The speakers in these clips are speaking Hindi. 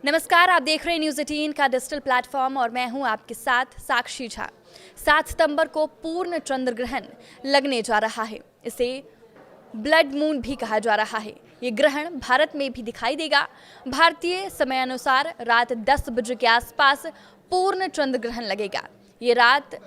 नमस्कार, आप देख रहे हैं न्यूज़ 18 का डिजिटल प्लेटफॉर्म और मैं हूं आपके साथ साक्षी झा। 7 सितंबर को पूर्ण चंद्र ग्रहण लगने जा रहा है। इसे ब्लड मून भी कहा जा रहा है। ये ग्रहण भारत में भी दिखाई देगा। भारतीय समय अनुसार रात 10 बजे के आसपास पूर्ण चंद्र ग्रहण लगेगा। ये रात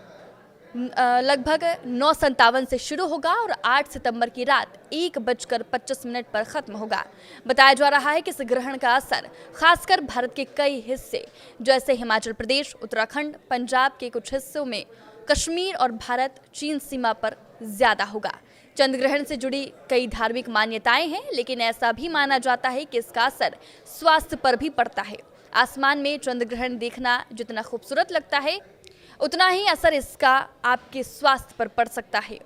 लगभग 9:57 से शुरू होगा और 8 सितंबर की रात 1:25 पर खत्म होगा। बताया जा रहा है कि इस ग्रहण का असर खासकर भारत के कई हिस्से जैसे हिमाचल प्रदेश, उत्तराखंड, पंजाब के कुछ हिस्सों में, कश्मीर और भारत चीन सीमा पर ज्यादा होगा। चंद्र ग्रहण से जुड़ी कई धार्मिक मान्यताएं हैं, लेकिन ऐसा भी माना जाता है कि इसका असर स्वास्थ्य पर भी पड़ता है। आसमान में चंद्र ग्रहण देखना जितना खूबसूरत लगता है, उतना ही असर इसका आपके स्वास्थ्य पर पड़ सकता है।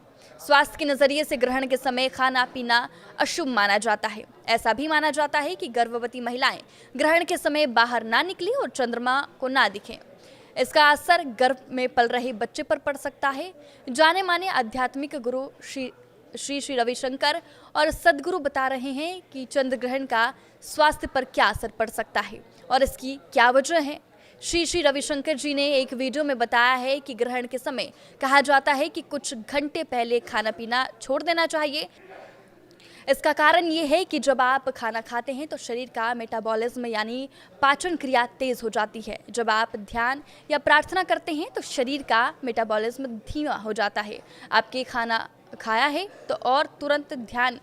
स्वास्थ्य के नजरिए से ग्रहण के समय खाना पीना अशुभ माना जाता है। ऐसा भी माना जाता है कि गर्भवती महिलाएं ग्रहण के समय बाहर ना निकलें और चंद्रमा को ना दिखें। इसका असर गर्भ में पल रहे बच्चे पर पड़ सकता है। जाने माने आध्यात्मिक गुरु श्री रविशंकर और सदगुरु बता रहे हैं कि चंद्र ग्रहण का स्वास्थ्य पर क्या असर पड़ सकता है और इसकी क्या वजह है। श्री रविशंकर जी ने एक वीडियो में बताया है कि ग्रहण के समय कहा जाता है कि कुछ घंटे पहले खाना पीना छोड़ देना चाहिए। इसका कारण ये है कि जब आप खाना खाते हैं तो शरीर का मेटाबॉलिज्म यानी पाचन क्रिया तेज हो जाती है। जब आप ध्यान या प्रार्थना करते हैं तो शरीर का मेटाबॉलिज्म धीमा हो जाता है। आपके खाना खाया है तो और तुरंत ध्यान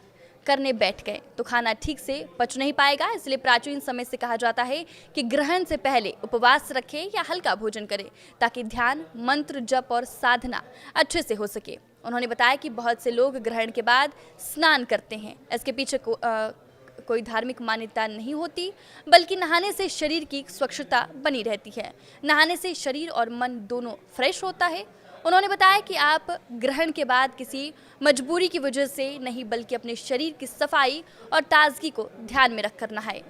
करने बैठ गए तो खाना ठीक से पच नहीं पाएगा। इसलिए प्राचीन समय से कहा जाता है कि ग्रहण से पहले उपवास रखें या हल्का भोजन करें ताकि ध्यान, मंत्र जप और साधना अच्छे से हो सके। उन्होंने बताया कि बहुत से लोग ग्रहण के बाद स्नान करते हैं। इसके पीछे कोई धार्मिक मान्यता नहीं होती, बल्कि नहाने से शरीर की स्वच्छता बनी रहती है। नहाने से शरीर और मन दोनों फ्रेश होता है। उन्होंने बताया कि आप ग्रहण के बाद किसी मजबूरी की वजह से नहीं, बल्कि अपने शरीर की सफाई और ताजगी को ध्यान में रखकर नहाएं।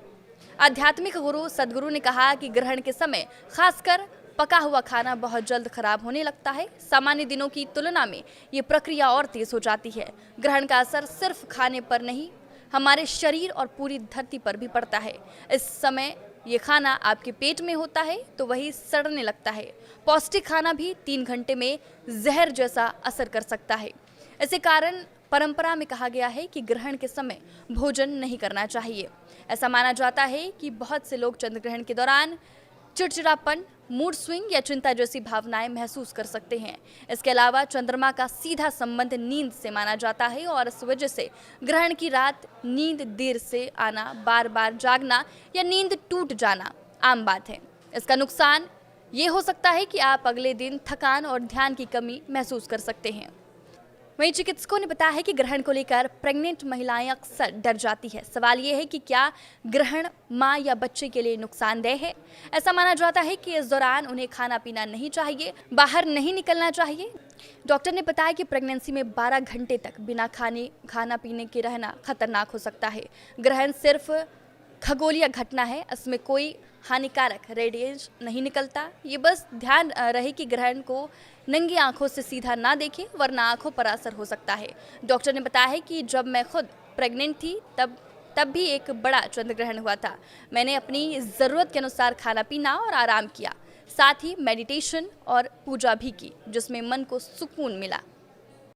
आध्यात्मिक गुरु सदगुरु ने कहा कि ग्रहण के समय खासकर पका हुआ खाना बहुत जल्द खराब होने लगता है। सामान्य दिनों की तुलना में ये प्रक्रिया और तेज हो जाती है। ग्रहण का असर सिर्फ खाने पर नहीं, हमारे शरीर और पूरी धरती पर भी पड़ता है। इस समय ये खाना आपके पेट में होता है तो वही सड़ने लगता है। पौष्टिक खाना भी 3 घंटे में जहर जैसा असर कर सकता है। इसी कारण परंपरा में कहा गया है कि ग्रहण के समय भोजन नहीं करना चाहिए। ऐसा माना जाता है कि बहुत से लोग चंद्र ग्रहण के दौरान चिड़चिड़ापन, मूड स्विंग या चिंता जैसी भावनाएं महसूस कर सकते हैं। इसके अलावा चंद्रमा का सीधा संबंध नींद से माना जाता है और इस वजह से ग्रहण की रात नींद देर से आना, बार बार जागना या नींद टूट जाना आम बात है। इसका नुकसान ये हो सकता है कि आप अगले दिन थकान और ध्यान की कमी महसूस कर सकते हैं। वहीं चिकित्सकों ने बताया है कि ग्रहण को लेकर प्रेग्नेंट महिलाएं अक्सर डर जाती है। सवाल ये है कि क्या ग्रहण मां या बच्चे के लिए नुकसानदेह है। ऐसा माना जाता है कि इस दौरान उन्हें खाना पीना नहीं चाहिए, बाहर नहीं निकलना चाहिए। डॉक्टर ने बताया कि प्रेगनेंसी में 12 घंटे तक बिना खाना पीने के रहना खतरनाक हो सकता है। ग्रहण सिर्फ खगोलीय घटना है, इसमें कोई हानिकारक रेडिएशन नहीं निकलता। ये बस ध्यान रहे कि ग्रहण को नंगी आंखों से सीधा ना देखें, वरना आंखों पर असर हो सकता है। डॉक्टर ने बताया है कि जब मैं खुद प्रेग्नेंट थी तब भी एक बड़ा चंद्र ग्रहण हुआ था। मैंने अपनी ज़रूरत के अनुसार खाना पीना और आराम किया, साथ ही मेडिटेशन और पूजा भी की, जिसमें मन को सुकून मिला।